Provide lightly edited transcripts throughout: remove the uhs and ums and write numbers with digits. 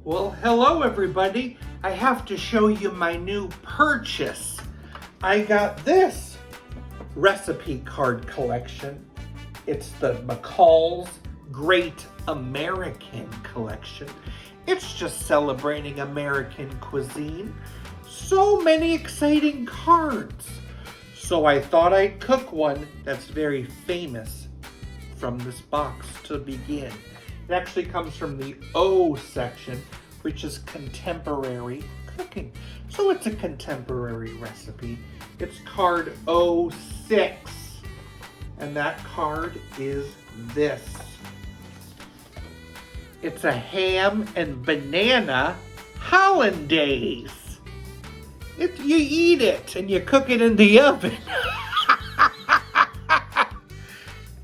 Well, hello everybody. I have to show you my new purchase. I got this recipe card collection. It's the McCall's Great American Collection. It's just celebrating American cuisine. So many exciting cards. So I thought I'd cook one that's very famous from this box to begin. It actually comes from the O section, which is contemporary cooking. So it's a contemporary recipe. It's card 06. And that card is this. It's a ham and banana hollandaise. You eat it and you cook it in the oven.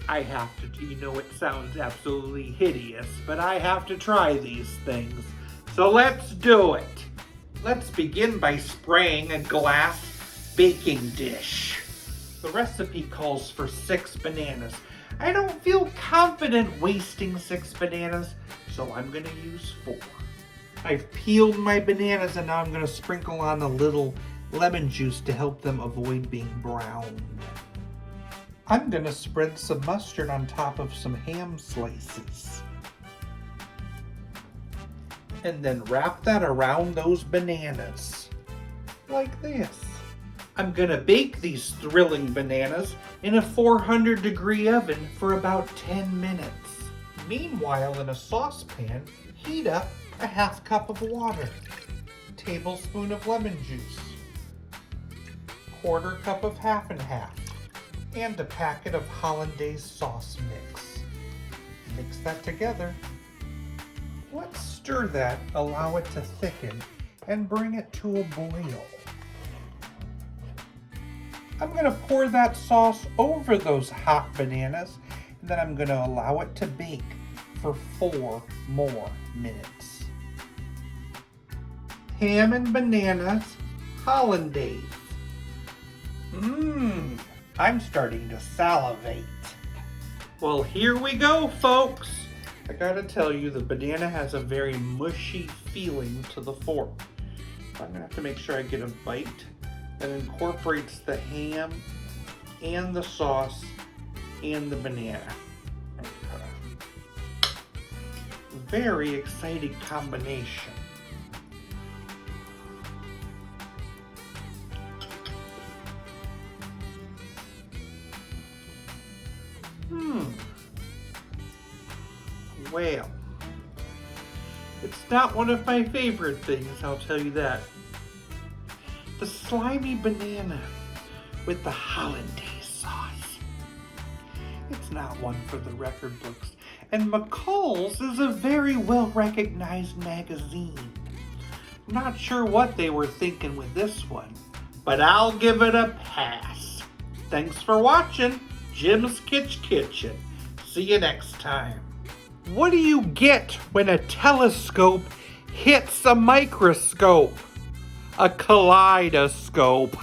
I have to, it sounds absolutely hideous, but I have to try these things. So let's do it. Let's begin by spraying a glass baking dish. The recipe calls for 6 bananas. I don't feel confident wasting 6 bananas, so I'm gonna use 4. I've peeled my bananas and now I'm gonna sprinkle on a little lemon juice to help them avoid being browned. I'm gonna spread some mustard on top of some ham slices. And then wrap that around those bananas, like this. I'm gonna bake these thrilling bananas in a 400-degree oven for about 10 minutes. Meanwhile, in a saucepan, heat up a 1/2 cup of water, tablespoon of lemon juice, 1/4 cup of half and half, and a packet of hollandaise sauce mix. Mix that together. Let's stir that, allow it to thicken, and bring it to a boil. I'm going to pour that sauce over those hot bananas, and then I'm going to allow it to bake for 4 more minutes. Ham and bananas hollandaise. I'm starting to salivate. Well, here we go, folks. I gotta tell you, the banana has a very mushy feeling to the fork. I'm gonna have to make sure I get a bite that incorporates the ham and the sauce and the banana. Very exciting combination. Well, it's not one of my favorite things, I'll tell you that. The slimy banana with the hollandaise sauce. It's not one for the record books. And McCall's is a very well-recognized magazine. Not sure what they were thinking with this one, but I'll give it a pass. Thanks for watching Jim's Kitchen. See you next time. What do you get when a telescope hits a microscope? A kaleidoscope.